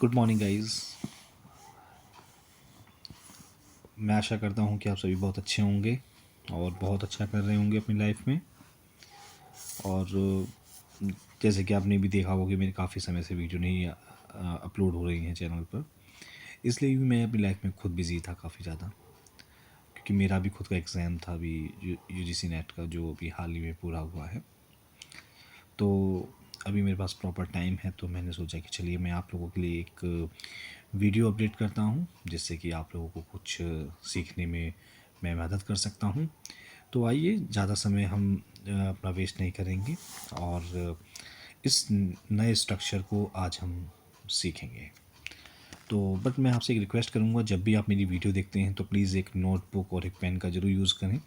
Good morning guys. मैं आशा करता हूँ कि आप सभी बहुत अच्छे होंगे और बहुत अच्छा कर रहे होंगे अपनी लाइफ में। और जैसे कि आपने भी देखा होगा कि मेरे काफ़ी समय से वीडियो नहीं अपलोड हो रही हैं चैनल पर, इसलिए भी मैं अपनी लाइफ में खुद बिज़ी था काफ़ी ज़्यादा, क्योंकि मेरा भी खुद का एग्ज़ाम था अभी यूजीसी नेट का, जो अभी हाल ही में पूरा हुआ है। तो अभी मेरे पास प्रॉपर टाइम है, तो मैंने सोचा कि चलिए मैं आप लोगों के लिए एक वीडियो अपडेट करता हूँ, जिससे कि आप लोगों को कुछ सीखने में मैं मदद कर सकता हूँ। तो आइए, ज़्यादा समय हम अपना वेस्ट नहीं करेंगे और इस नए स्ट्रक्चर को आज हम सीखेंगे। तो बट मैं आपसे एक रिक्वेस्ट करूँगा, जब भी आप मेरी वीडियो देखते हैं तो प्लीज़ एक नोटबुक और एक पेन का ज़रूर यूज़ करें,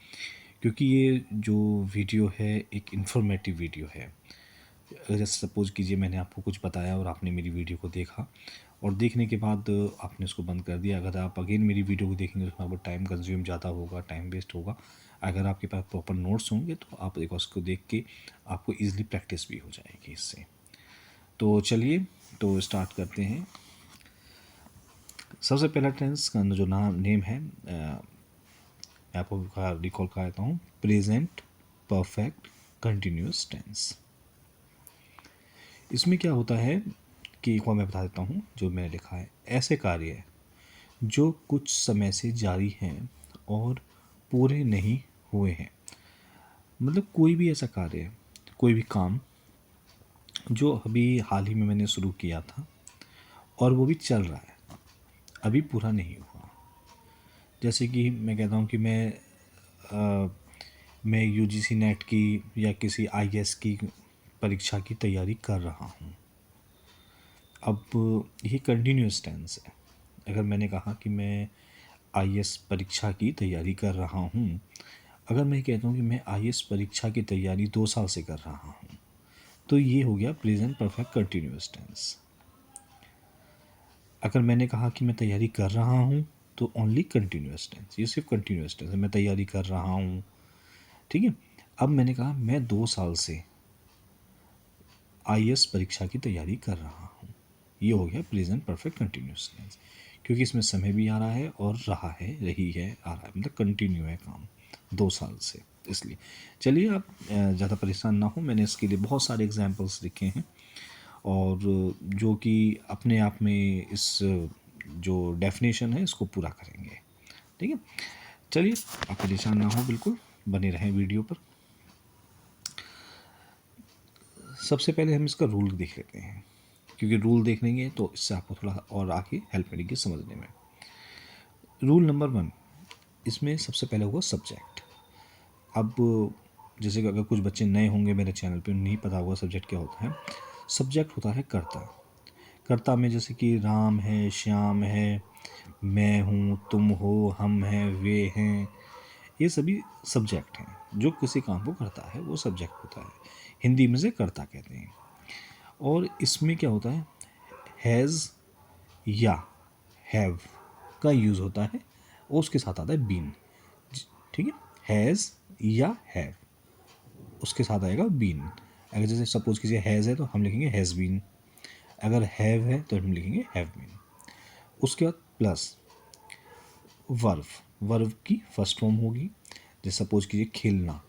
क्योंकि ये जो वीडियो है एक इन्फॉर्मेटिव वीडियो है। अगर जैसे सपोज़ कीजिए मैंने आपको कुछ बताया और आपने मेरी वीडियो को देखा और देखने के बाद आपने उसको बंद कर दिया। अगर आप अगेन मेरी वीडियो को देखेंगे तो उसमें आपको टाइम कंज्यूम ज़्यादा होगा, टाइम वेस्ट होगा। अगर आपके पास प्रॉपर नोट्स होंगे तो आप एक उसको देख के आपको ईज़िली प्रैक्टिस भी हो जाएगी इससे। तो चलिए, तो स्टार्ट करते हैं। सबसे पहला टेंस का जो नेम है, मैं आपको रिकॉल कराता हूँ, प्रेजेंट परफेक्ट कंटिन्यूस टेंस। इसमें क्या होता है कि एक बार मैं बता देता हूँ जो मैंने लिखा है। ऐसे कार्य जो कुछ समय से जारी हैं और पूरे नहीं हुए हैं, मतलब कोई भी ऐसा कार्य, कोई भी काम जो अभी हाल ही में मैंने शुरू किया था और वो भी चल रहा है, अभी पूरा नहीं हुआ। जैसे कि मैं कहता हूँ कि मैं यूजीसी नेट की या किसी आईएएस की परीक्षा की तैयारी कर रहा हूँ। अब ये कंटिन्यूस टेंस है। अगर मैंने कहा कि मैं आईएएस परीक्षा की तैयारी कर रहा हूँ, अगर मैं कहता हूँ कि मैं आईएएस परीक्षा की तैयारी 2 साल से कर रहा हूँ, तो ये हो गया प्रेजेंट परफेक्ट कंटिन्यूस टेंस। अगर मैंने कहा कि मैं तैयारी कर रहा हूँ, तो ओनली कंटिन्यूस टेंस, ये सिर्फ कंटिन्यूस टेंस है, मैं तैयारी कर रहा हूँ। ठीक है। अब मैंने कहा मैं 2 साल से आईएएस परीक्षा की तैयारी कर रहा हूँ, ये हो गया प्रेजेंट परफेक्ट कंटिन्यूस टेंस, क्योंकि इसमें समय भी आ रहा है और रहा है, रही है, आ रहा है, मतलब कंटिन्यू है काम 2 साल से। इसलिए चलिए, आप ज़्यादा परेशान ना हो, मैंने इसके लिए बहुत सारे एग्जांपल्स लिखे हैं और जो कि अपने आप में इस जो डेफिनेशन है इसको पूरा करेंगे। ठीक है, चलिए, आप परेशान ना हो, बिल्कुल बने रहें वीडियो पर। सबसे पहले हम इसका रूल देख लेते हैं, क्योंकि रूल देख लेंगे तो इससे आपको थोड़ा और आगे हेल्प मिलेगी समझने में। रूल नंबर 1, इसमें सबसे पहले होगा सब्जेक्ट। अब जैसे कि अगर कुछ बच्चे नए होंगे मेरे चैनल पे, नहीं पता होगा सब्जेक्ट क्या होता है। सब्जेक्ट होता है कर्ता। कर्ता में जैसे कि राम है, श्याम है, मैं हूँ, तुम हो, हम हैं, वे हैं, ये सभी सब्जेक्ट हैं। जो किसी काम को करता है वो सब्जेक्ट होता है। हिंदी में से कर्ता कहते हैं। और इसमें क्या होता है, हैज़ या हैव का यूज़ होता है और उसके साथ आता है बीन। ठीक है, हैज़ या हैव, उसके साथ आएगा बीन। अगर जैसे सपोज कीजिए हैज़ है तो हम लिखेंगे हैज़ बीन, अगर हैव है तो हम लिखेंगे हैव बीन। उसके बाद प्लस वर्ब, वर्ब की फर्स्ट फॉर्म होगी। जैसे सपोज कीजिए खेलना,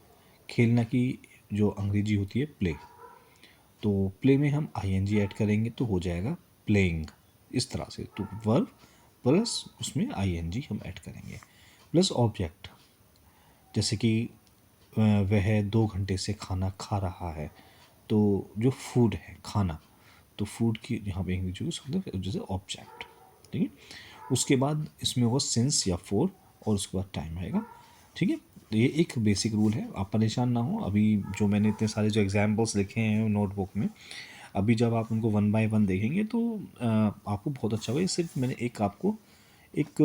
खेलना की जो अंग्रेजी होती है प्ले, तो प्ले में हम आईएनजी ऐड करेंगे तो हो जाएगा प्लेइंग। इस तरह से तो वर्ब प्लस उसमें आईएनजी हम ऐड करेंगे, प्लस ऑब्जेक्ट। जैसे कि वह 2 घंटे से खाना खा रहा है, तो जो फूड है खाना, तो फूड की यहाँ पे इंग्लिश यूज मतलब जैसे ऑब्जेक्ट। ठीक है, उसके बाद इसमें होगा सिंस या फोर और उसके बाद टाइम आएगा। ठीक है, तो ये एक बेसिक रूल है, आप परेशान ना हो। अभी जो मैंने इतने सारे जो एग्जाम्पल्स लिखे हैं नोटबुक में, अभी जब आप उनको 1 बाय 1 देखेंगे तो आपको बहुत अच्छा होगा। ये सिर्फ मैंने एक आपको एक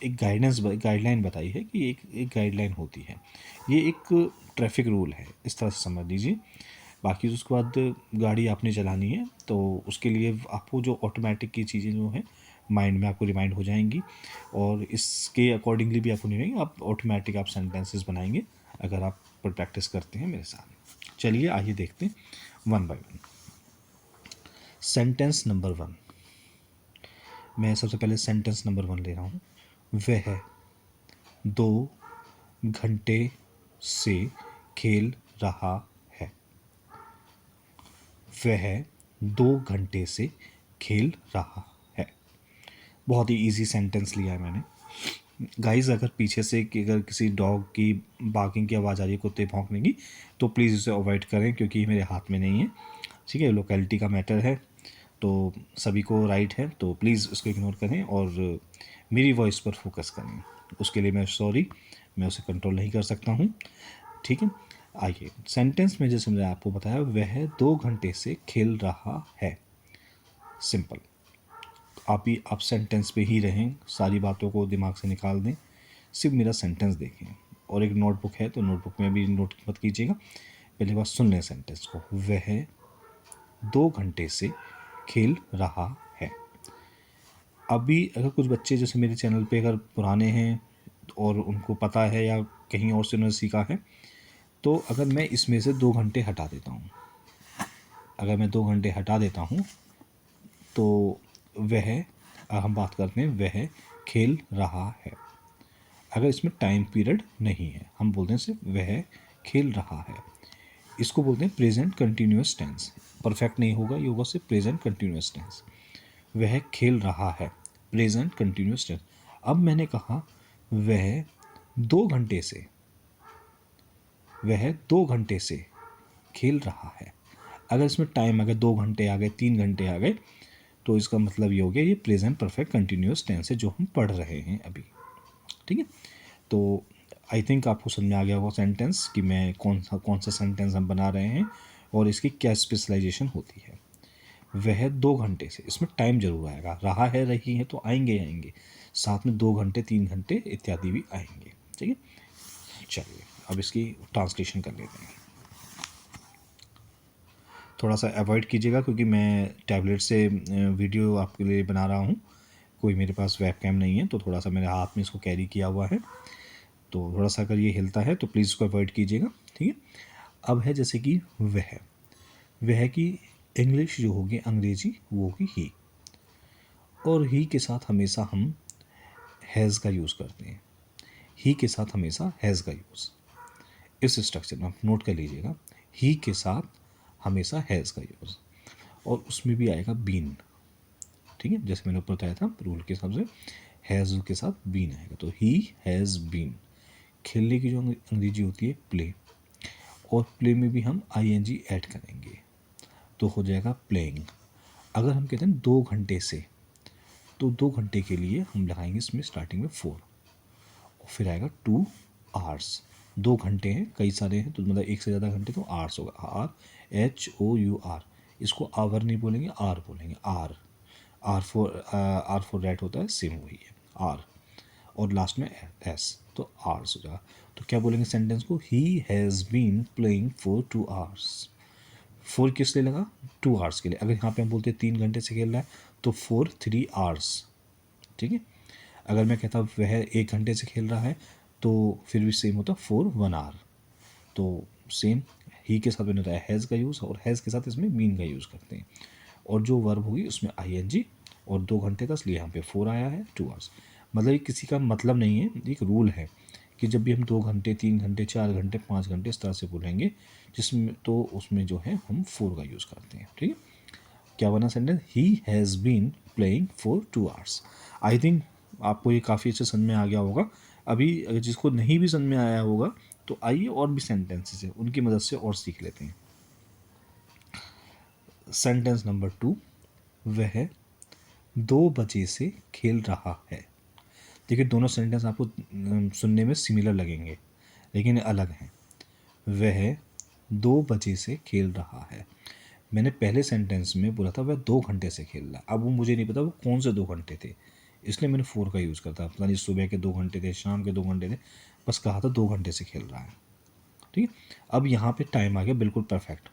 एक गाइडलाइन बताई है कि एक एक गाइडलाइन होती है, ये एक ट्रैफिक रूल है, इस तरह से समझ लीजिए। बाकी उसके बाद गाड़ी आपने चलानी है तो उसके लिए आपको जो ऑटोमेटिक की चीज़ें जो हैं माइंड में आपको रिमाइंड हो जाएंगी और इसके अकॉर्डिंगली भी आपको नहीं रहेंगे, आप ऑटोमेटिक आप सेंटेंसेस बनाएंगे अगर आप पर प्रैक्टिस करते हैं मेरे साथ। चलिए आइए देखते हैं 1 बाय 1। सेंटेंस नंबर 1, मैं सबसे पहले सेंटेंस नंबर 1 ले रहा हूँ। वह 2 घंटे से खेल रहा है। वह 2 घंटे से खेल रहा है। बहुत ही इजी सेंटेंस लिया है मैंने। गाइस, अगर पीछे से अगर किसी डॉग की बार्किंग की आवाज़ आ रही है, कुत्ते भौंकने की, तो प्लीज़ उसे अवॉइड करें, क्योंकि ये मेरे हाथ में नहीं है। ठीक है, लोकेलिटी का मैटर है, तो सभी को राइट है, तो प्लीज़ उसको इग्नोर करें और मेरी वॉइस पर फोकस करें। उसके लिए मैं सॉरी, मैं उसे कंट्रोल नहीं कर सकता हूँ। ठीक है, आइए सेंटेंस में जैसे मैंने आपको बताया, वह 2 घंटे से खेल रहा है। सिंपल। आप सेंटेंस पे ही रहें, सारी बातों को दिमाग से निकाल दें, सिर्फ मेरा सेंटेंस देखें। और एक नोटबुक है तो नोटबुक में भी नोट मत कीजिएगा, पहले बार सुन लें सेंटेंस को। वह 2 घंटे से खेल रहा है। अभी अगर कुछ बच्चे जैसे मेरे चैनल पे अगर पुराने हैं और उनको पता है या कहीं और से उन्होंने सीखा है, तो अगर मैं इसमें से 2 घंटे हटा देता हूँ, अगर मैं 2 घंटे हटा देता हूँ, तो वह, हम बात करते हैं वह खेल रहा है। अगर इसमें टाइम पीरियड नहीं है, हम बोलते हैं सिर्फ वह खेल रहा है। इसको बोलते हैं प्रेजेंट कंटिन्यूअस टेंस। परफेक्ट नहीं होगा, ये होगा सिर्फ प्रेजेंट कंटिन्यूअस टेंस। वह खेल रहा है, प्रेजेंट कंटिन्यूअस टेंस। अब मैंने कहा वह 2 घंटे से, वह 2 घंटे से खेल रहा है। अगर इसमें टाइम अगर 2 घंटे आ गए, 3 घंटे आ गए, तो इसका मतलब ये हो गया ये प्रेजेंट परफेक्ट कंटिन्यूअस टेंस है जो हम पढ़ रहे हैं अभी। ठीक है, तो आई थिंक आपको समझ में आ गया होगा सेंटेंस कि मैं कौन सा सेंटेंस हम बना रहे हैं और इसकी क्या स्पेशलाइजेशन होती है। वह 2 घंटे से, इसमें टाइम जरूर आएगा, रहा है रही है तो आएंगे आएंगे, साथ में 2 घंटे 3 घंटे इत्यादि भी आएंगे। ठीक है, चलिए अब इसकी ट्रांसलेशन कर लेते हैं। थोड़ा सा अवॉइड कीजिएगा क्योंकि मैं टैबलेट से वीडियो आपके लिए बना रहा हूँ, कोई मेरे पास वेबकैम नहीं है, तो थोड़ा सा मेरे हाथ में इसको कैरी किया हुआ है, तो थोड़ा सा अगर ये हिलता है तो प्लीज़ इसको अवॉइड कीजिएगा। ठीक है, अब है जैसे कि वह की इंग्लिश जो होगी, अंग्रेजी, वो होगी ही, और ही के साथ हमेशा हम हैज़ का यूज़ करते हैं। ही के साथ हमेशा हैज़ का यूज़, इस स्ट्रक्चर में आप नोट कर लीजिएगा। ही के साथ हमेशा हैज़ का यूज़, और उसमें भी आएगा बीन। ठीक है, जैसे मैंने ऊपर बताया था रूल के हिसाब से हैज़ के साथ बीन आएगा, तो ही हैज़ बीन। खेलने की जो अंग्रेजी होती है प्ले, और प्ले में भी हम ing ऐड करेंगे तो हो जाएगा प्लेइंग। अगर हम कहते हैं 2 घंटे से, तो 2 घंटे के लिए हम लगाएंगे इसमें स्टार्टिंग में 4, और फिर आएगा 2 आवर्स। 2 घंटे हैं, कई सारे हैं, तो मतलब एक से ज़्यादा घंटे, तो आवर्स होगा, RHOUR। इसको आवर नहीं बोलेंगे, आर बोलेंगे, आर फॉर रैट होता है, सेम वही है, आर, और लास्ट में एस, तो आवर्स हो जाएगा। तो क्या बोलेंगे सेंटेंस को, he has been playing for 2 hours. 4 किस लिए लगा, 2 आवर्स के लिए। अगर यहाँ पे हम बोलते हैं 3 घंटे से खेल रहा है, तो 4 3 आवर्स। ठीक है, अगर मैं कहता वह 1 घंटे से खेल रहा है, तो फिर भी सेम होता 4 1 आवर। तो सेम ही के साथ होता है हैज़ का यूज़, और हैज़ के साथ इसमें बीन का यूज़ करते हैं, और जो वर्ब होगी उसमें ing, और 2 घंटे का, इसलिए यहाँ पे 4 आया है, 2 आवर्स। मतलब ये किसी का मतलब नहीं है, एक रूल है कि जब भी हम 2 घंटे 3 घंटे 4 घंटे 5 घंटे इस तरह से बोलेंगे, जिसमें तो उसमें जो है हम 4 का यूज़ करते हैं। ठीक है, क्या बना sentence, he has been playing for 2 hours. I think आपको ये काफ़ी अच्छे समझ में आ गया होगा। अभी अगर जिसको नहीं भी समझ में आया होगा, तो आइए और भी सेंटेंसेस है उनकी मदद से और सीख लेते हैं। सेंटेंस नंबर 2, वह 2 बजे से खेल रहा है। देखिए दोनों सेंटेंस आपको सुनने में सिमिलर लगेंगे, लेकिन अलग हैं। वह 2 बजे से खेल रहा है। मैंने पहले सेंटेंस में बोला था वह 2 घंटे से खेल रहा है, अब वो मुझे नहीं पता वो कौन से 2 घंटे थे, इसलिए मैंने 4 का यूज़ करता। पता नहीं सुबह के 2 घंटे थे, शाम के 2 घंटे थे, बस कहा था 2 घंटे से खेल रहा है। ठीक है, अब यहाँ पे टाइम आ गया बिल्कुल परफेक्ट,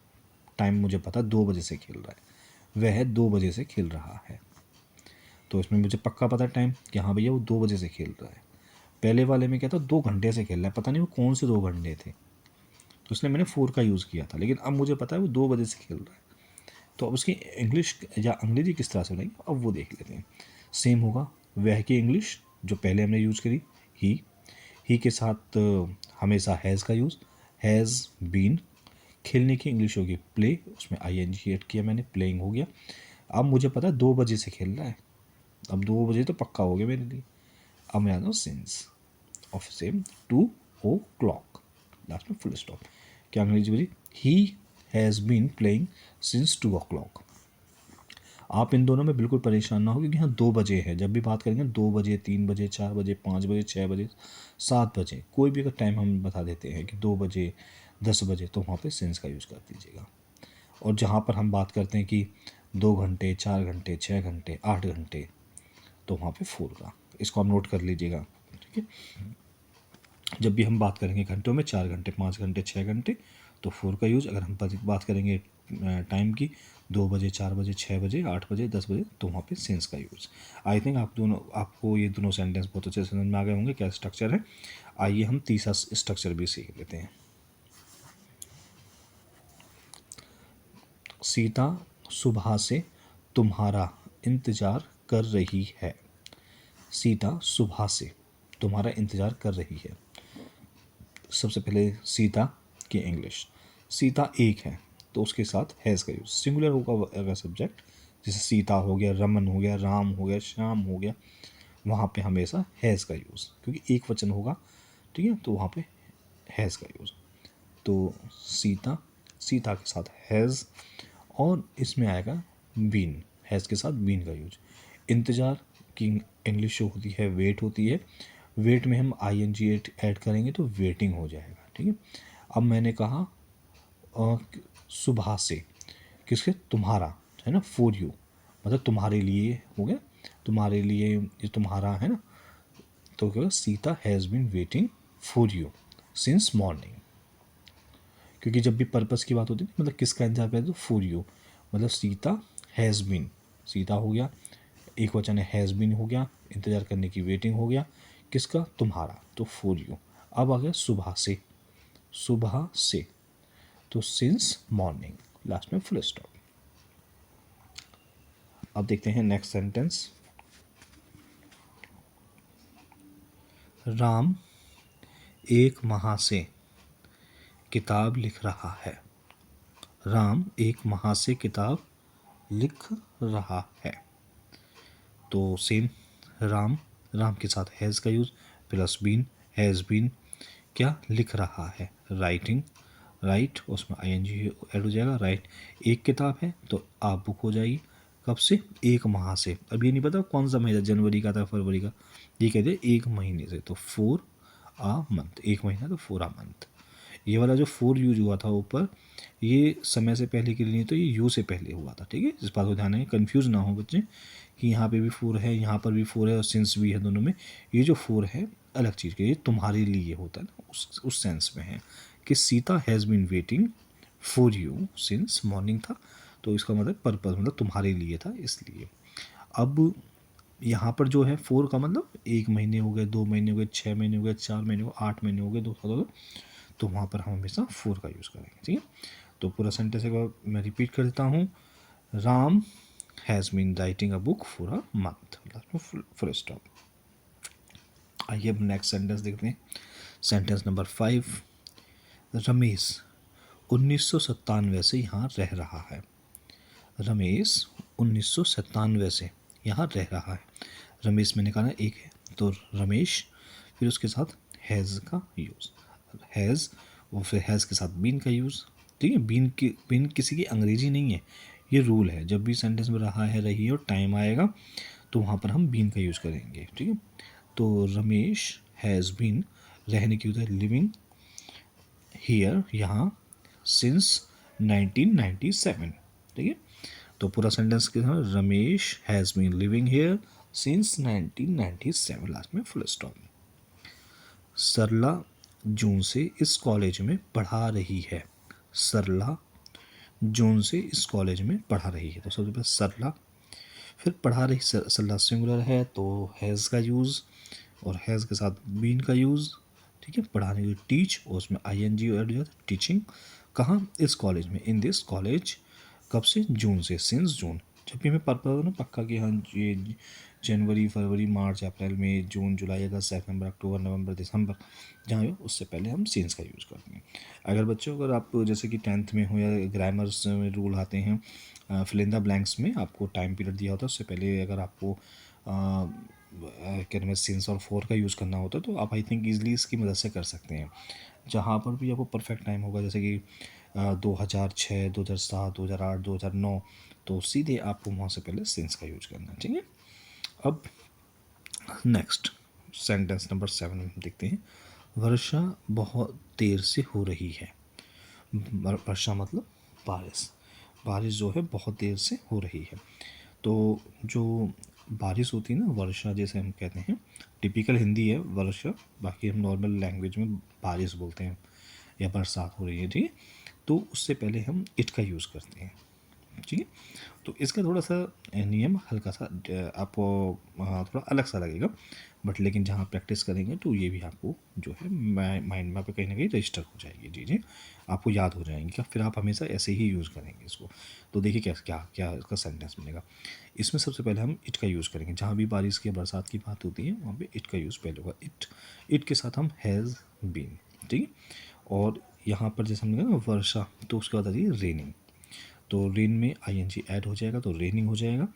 टाइम मुझे पता 2 बजे से खेल रहा है, वह 2 बजे से खेल रहा है, तो इसमें मुझे पक्का पता है टाइम कि हाँ भैया वो 2 बजे से खेल रहा है। पहले वाले में क्या था, 2 घंटे से खेल रहा है, पता नहीं वो कौन से 2 घंटे थे, तो इसलिए मैंने 4 का यूज़ किया था, लेकिन अब मुझे पता है वो 2 बजे से खेल रहा है। तो अब उसकी इंग्लिश या अंग्रेजी किस तरह से बनाएंगे, अब वो देख लेते हैं। सेम होगा वह की इंग्लिश जो पहले हमने यूज़ करी, ही के साथ हमेशा हैज़ का यूज़, हैज़ बीन। खेलने की इंग्लिश होगी प्ले, उसमें आई एन जी एड किया मैंने, प्लेइंग हो गया। अब मुझे पता है 2 बजे से खेल रहा है, अब 2 बजे तो पक्का हो गया मेरे लिए। अब मैं आता हूँ since of same 2 o'clock, last में फुल स्टॉप। क्या अंग्रेजी बोली, he has been playing since 2 o'clock। आप इन दोनों में बिल्कुल परेशान ना हो, क्योंकि यहाँ 2 बजे है। जब भी बात करेंगे 2 बजे, 3 बजे, 4 बजे, 5 बजे, 6 बजे, 7 बजे, कोई भी अगर टाइम हम बता देते हैं कि 2 बजे, 10 बजे, तो वहाँ पे सिंस का यूज़ कर दीजिएगा। और जहाँ पर हम बात करते हैं कि 2 घंटे, 4 घंटे, 6 घंटे, 8 घंटे, तो वहाँ पे 4 का, इसको आप नोट कर लीजिएगा। ठीक है, जब भी हम बात करेंगे घंटों में, 4 घंटे, 5 घंटे, 6 घंटे, तो 4 का यूज़। अगर हम बात करेंगे टाइम की, 2 बजे, 4 बजे, 6 बजे, 8 बजे, 10 बजे, तो वहाँ पे सिंस का यूज़। आई थिंक आपको ये दोनों सेंटेंस बहुत अच्छे से समझ में आ गए होंगे क्या स्ट्रक्चर है। आइए हम तीसरा स्ट्रक्चर भी सीख लेते हैं। सीता सुबह से तुम्हारा इंतज़ार कर रही है। सीता सुबह से तुम्हारा इंतज़ार कर रही है। सबसे पहले सीता की इंग्लिश, सीता एक है तो उसके साथ हैज़ का यूज़, सिंगुलर होगा अगर सब्जेक्ट, जैसे सीता हो गया, रमन हो गया, राम हो गया, श्याम हो गया, वहाँ पे हमेशा हैज़ का यूज़, क्योंकि एक वचन होगा। ठीक है, तो वहाँ पे हैज़ का यूज़। तो सीता, सीता के साथ हैज़, और इसमें आएगा बीन, हैज़ के साथ बीन का यूज। इंतज़ार की इंग्लिश जो होती है वेट होती है, वेट में हम आई एन जी ऐड करेंगे तो वेटिंग हो जाएगा। ठीक है, अब मैंने कहा सुबह से, किसके, तुम्हारा है ना, फॉर यू, मतलब तुम्हारे लिए हो गया, तुम्हारे लिए, ये तुम्हारा है ना, तो क्या, Sita has been waiting for you since morning. क्योंकि जब भी पर्पस की बात होती है, मतलब किसका इंतजार करते, तो फॉर यू, मतलब सीता हैज़ बीन, सीता हो गया, एक वचन है, हैज़ बीन हो गया, इंतज़ार करने की वेटिंग हो गया, किसका, तुम्हारा, तो फॉर यू। अब आ गया सुबह से, सुबह से, तो सिंस मॉर्निंग, लास्ट में फुल स्टॉप। अब देखते हैं नेक्स्ट सेंटेंस। राम एक माह से किताब लिख रहा है। राम एक माह से किताब लिख रहा है। तो सेम, राम, राम के साथ हैज़ का use plus been, has been, क्या लिख रहा है, राइटिंग, राइट, उसमें आई एन जी ऐड हो जाएगा, राइट। एक किताब है तो आप बुक हो जाएगी, कब से, एक माह से। अब ये नहीं पता कौन सा महीना, जनवरी का था, फरवरी का, ये कहते हैं एक महीने से, तो 4 a मंथ, एक महीना तो 4 a मंथ। ये वाला जो 4 यूज हुआ था ऊपर, ये समय से पहले के लिए नहीं, तो ये यू से पहले हुआ था। ठीक है, इस बात को ध्यान रखें, कन्फ्यूज ना हो बच्चे कि यहाँ पे भी 4 है, यहाँ पर भी 4 है, और सिंस भी है, दोनों में। ये जो 4 है अलग चीज़ के, ये तुम्हारे लिए होता है ना, उस सेंस में है कि Sita has been waiting for you since morning था, तो इसका मतलब पर्पस, मतलब तुम्हारे लिए था, इसलिए। अब यहाँ पर जो है 4 का मतलब 1 महीने हो गए, 2 महीने हो गए, 6 महीने हो गए, 4 महीने हो गए, 8 महीने हो गए, 2 साल हो गए, तो वहाँ पर हम हमेशा 4 का यूज़ करेंगे। ठीक है, तो पूरा सेंटेंस एक बार मैं रिपीट कर देता हूँ। Ram has been writing a book for a month, full stop. आइए अब नेक्स्ट सेंटेंस देखते हैं। Sentence number 5। रमेश 1997 से यहाँ रह रहा है। रमेश 1997 से यहाँ रह रहा है। रमेश मैंने कहा ना एक है, तो रमेश, फिर उसके साथ हैज़ का यूज़, हैज़, और फिर हैज़ के साथ बीन का यूज़। ठीक है, बीन किसी की अंग्रेजी नहीं है, ये रूल है। जब भी सेंटेंस में रहा है, रही है और टाइम आएगा, तो वहाँ पर हम बीन का यूज़ करेंगे। ठीक है, तो रमेश हैज़ बीन, रहने की उधर, लिविंग हियर, यहाँ, सिंस 1997। ठीक है, तो पूरा सेंटेंस के साथ, Ramesh has been living here since 1997, last में फुल स्टॉप। सरला जून से इस कॉलेज में पढ़ा रही है। सरला जून से इस कॉलेज में पढ़ा रही है, तो सबसे पहले सरला, फिर पढ़ा रही, सरला सिंगुलर है तो हैज़ का यूज़, और हैज़ के साथ बीन का यूज़। ठीक है, पढ़ाने की टीच, और उसमें आई एन जी ऐड हो जाता है, टीचिंग। कहाँ, इस कॉलेज में, इन दिस कॉलेज, कब से, जून से, सिंस जून। जब भी हमें पर्पल हो ना पक्का कि हाँ ये जनवरी, फरवरी, मार्च, अप्रैल, मई, जून, जुलाई, अगस्त, सितंबर, अक्टूबर, नवंबर, दिसंबर जहाँ हो उससे पहले हम सिंस का यूज़ करते हैं। अगर बच्चों अगर आप जैसे कि 10th में हो या ग्रामर्स में रूल आते हैं, फिल इन द ब्लैंक्स में आपको टाइम पीरियड दिया होता है, उससे पहले अगर आपको क्या नाम है सिंस और फोर का यूज़ करना होता है तो आप आई थिंक ईजिली इसकी मदद से कर सकते हैं। जहाँ पर भी आपको परफेक्ट टाइम होगा जैसे कि 2006, 2007, 2008, 2009, तो सीधे आपको वहाँ से पहले सिंस का यूज करना है। ठीक है। अब नेक्स्ट सेंटेंस नंबर 7 देखते हैं। वर्षा बहुत देर से हो रही है। वर्षा मतलब बारिश। बारिश जो है बहुत देर से हो रही है। तो जो बारिश होती है ना, वर्षा जैसे हम कहते हैं, टिपिकल हिंदी है वर्षा, बाकी हम नॉर्मल लैंग्वेज में बारिश बोलते हैं या बरसात हो रही है। ठीक है। तो उससे पहले हम इट का यूज़ करते हैं। ठीक है। तो इसका थोड़ा सा नियम हल्का सा आपको थोड़ा अलग सा लगेगा, बट लेकिन जहाँ प्रैक्टिस करेंगे तो ये भी आपको जो है माइंड में पे कहीं ना कहीं रजिस्टर हो जाएगी चीज़ें, आपको याद हो जाएंगी क्या, फिर आप हमेशा ऐसे ही यूज़ करेंगे इसको। तो देखिए क्या क्या क्या इसका सेंटेंस बनेगा। इसमें सबसे पहले हम इट का यूज़ करेंगे। जहाँ भी बारिश की बरसात की बात होती है वहाँ पे इट का यूज़ पहले होगा। इट के साथ हम हैज़ बीन। ठीक है। और यहाँ पर जैसे हमने कहा ना वर्षा, तो उसके बाद आती है रेनिंग। तो रेन में आईएनजी ऐड हो जाएगा तो रेनिंग हो जाएगा।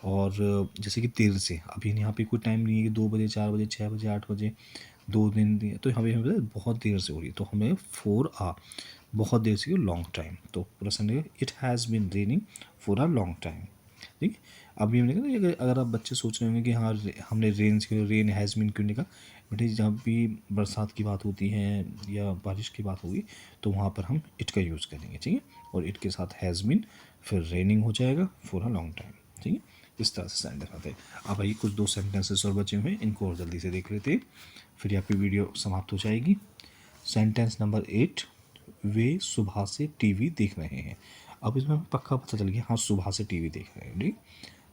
और जैसे कि देर से, अभी यहाँ पे कोई टाइम नहीं है कि 2 बजे, 4 बजे, 6 बजे, 8 बजे, 2 दिन तो हमें हमें बहुत देर से हो रही है तो हमें 4 आ बहुत देर से, लॉन्ग टाइम। तो पूरा sentence it has been raining for a long time. ठीक है। अभी हमने कहा ना, अगर आप बच्चे सोच रहे होंगे कि हाँ हमने रेन हैज़ बीन क्यों लिखा, बेटे जब भी बरसात की बात होती है या बारिश की बात होगी तो वहाँ पर हम इट का यूज़ करेंगे। ठीक है। और इट के साथ हैज़ बीन, फिर रेनिंग हो जाएगा फॉर अ लॉन्ग टाइम। ठीक है। इस तरह से सेंटेंस आते हैं। अब आइए कुछ 2 सेंटेंसेस और बचे हुए हैं, इनको और जल्दी से देख लेते हैं, फिर आपकी वीडियो समाप्त हो जाएगी। सेंटेंस नंबर 8, वे सुबह से टीवी देख रहे हैं। अब इसमें हमें पक्का पता चल गया हाँ सुबह से टीवी देख रहे हैं। ठीक।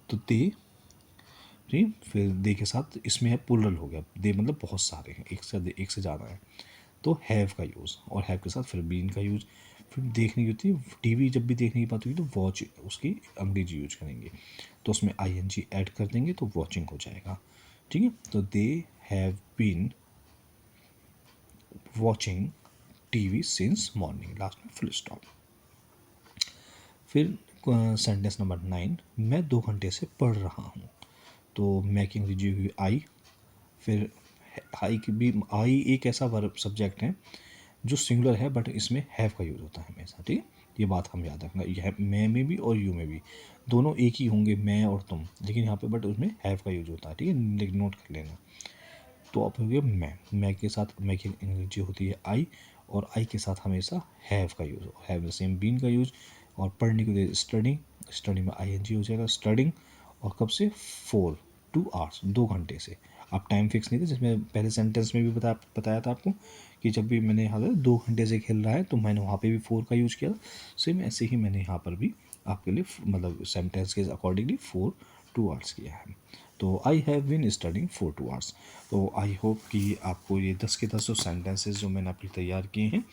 तो दे, ठीक, फिर दे के साथ इसमें है प्लुरल हो गया, दे मतलब बहुत सारे हैं, एक से ज़्यादा है। तो हैव का यूज़, और हैव के साथ फिर बीन का यूज़। फिर देखने की होती है टीवी, जब भी देखने की बात होगी तो वॉच उसकी अंग्रेजी यूज करेंगे, तो उसमें आईएनजी ऐड कर देंगे तो वॉचिंग हो जाएगा। ठीक है। तो they have been watching TV since morning, last में फुल स्टॉप। फिर सेंटेंस नंबर 9, मैं 2 घंटे से पढ़ रहा हूँ। तो मैं की अंग्रेजी हुई आई। फिर आई की भी, आई एक ऐसा वर्ब सब्जेक्ट है जो सिंगुलर है बट इसमें हैव का यूज़ होता है हमेशा। ठीक है। ये बात हम याद रखना, यह मैं में भी और यू में भी दोनों एक ही होंगे, मैं और तुम, लेकिन यहाँ पे बट उसमें हैव का यूज़ होता है। ठीक है। लेकिन नोट कर लेना। तो आप हो गया मैं के साथ, मैं की अंग्रेजी होती है आई, और आई के साथ हमेशा हैव का यूज़, हैव सेम बीन का यूज़। और पढ़ने के लिए स्टडिंग, स्टडिंग में आईएनजी हो जाएगा स्टडिंग। और कब से, 2 आवर्स, 2 घंटे से। आप टाइम फिक्स नहीं थे, जिसमें पहले सेंटेंस में भी बताया था आपको कि जब भी मैंने यहाँ 2 घंटे से खेल रहा है तो मैंने वहाँ पे भी 4 का यूज़ किया। सेम ऐसे ही मैंने यहाँ पर भी आपके लिए मतलब सेंटेंस के अकॉर्डिंगली 2 आवर्स किया है। तो I have been studying for 2 hours. तो आई होप कि आपको ये 10 के 10 जो सेंटेंसेस जो मैंने आपके तैयार किए हैं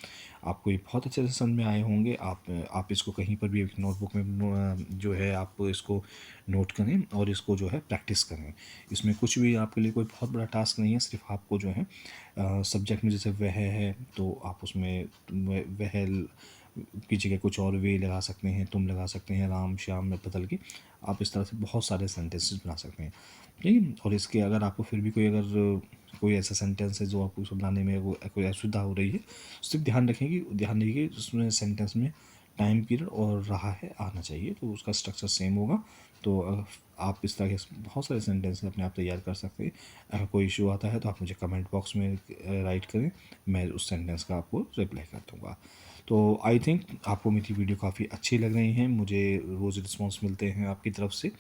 आपको ये बहुत अच्छे से समझ में आए होंगे। आप इसको कहीं पर भी एक नोटबुक में जो है आप इसको नोट करें और इसको जो है प्रैक्टिस करें। इसमें कुछ भी आपके लिए कोई बहुत बड़ा टास्क नहीं है, सिर्फ आपको जो है सब्जेक्ट में जैसे वह है तो आप उसमें वह की जगह कुछ और वे लगा सकते हैं, तुम लगा सकते हैं, राम श्याम में बदल के आप इस तरह से बहुत सारे सेंटेंसेस बना सकते हैं। ठीक है। और इसके अगर आपको फिर भी कोई ऐसा सेंटेंस है जो आपको उसको बनाने में कोई असुविधा हो रही है, सिर्फ ध्यान रखिए उसमें सेंटेंस में टाइम पीरियड और रहा है आना चाहिए, तो उसका स्ट्रक्चर सेम होगा। तो आप इस तरह के बहुत सारे सेंटेंस अपने आप तैयार कर सकते हैं। अगर कोई इशू आता है तो आप मुझे कमेंट बॉक्स में राइट करें, मैं उस सेंटेंस का आपको रिप्लाई कर दूँगा। तो आई थिंक आपको मेरी वीडियो काफ़ी अच्छी लग रही हैं, मुझे रोज़ रिस्पॉन्स मिलते हैं आपकी तरफ से।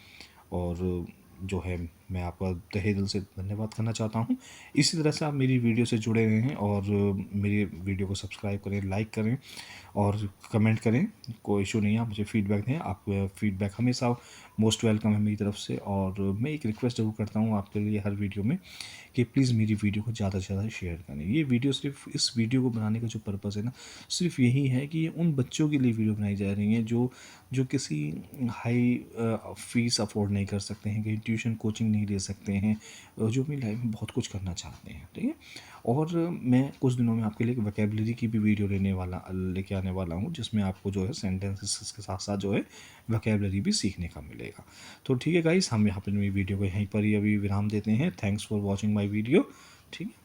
और जो है मैं आपका तहे दिल से धन्यवाद करना चाहता हूँ। इसी तरह से आप मेरी वीडियो से जुड़े रहें और मेरी वीडियो को सब्सक्राइब करें, लाइक करें और कमेंट करें। कोई इशू नहीं है, आप मुझे फीडबैक दें। आप फीडबैक हमेशा मोस्ट वेलकम है मेरी तरफ से। और मैं एक रिक्वेस्ट ज़रूर करता हूँ आपके लिए हर वीडियो में कि प्लीज़ मेरी वीडियो को ज़्यादा से ज़्यादा शेयर करें। ये वीडियो सिर्फ इस वीडियो को बनाने का जो पर्पज़ है ना, सिर्फ यही है कि ये उन बच्चों के लिए वीडियो बनाई जा रही हैं जो जो किसी हाई फीस अफोर्ड नहीं कर सकते हैं, कहीं ट्यूशन कोचिंग नहीं ले सकते हैं, जो अपनी लाइफ में बहुत कुछ करना चाहते हैं, ठीक है। और मैं कुछ दिनों में आपके लिए वोकेबलरी की भी वीडियो लेके आने वाला हूँ, जिसमें आपको जो है सेंटेंसेस के साथ साथ जो है वोकेबलरी भी सीखने का मिलेगा। तो ठीक है गाइस, हम यहाँ पर वीडियो को यहीं पर ही अभी विराम देते हैं। Thanks for watching my video. ठीक है।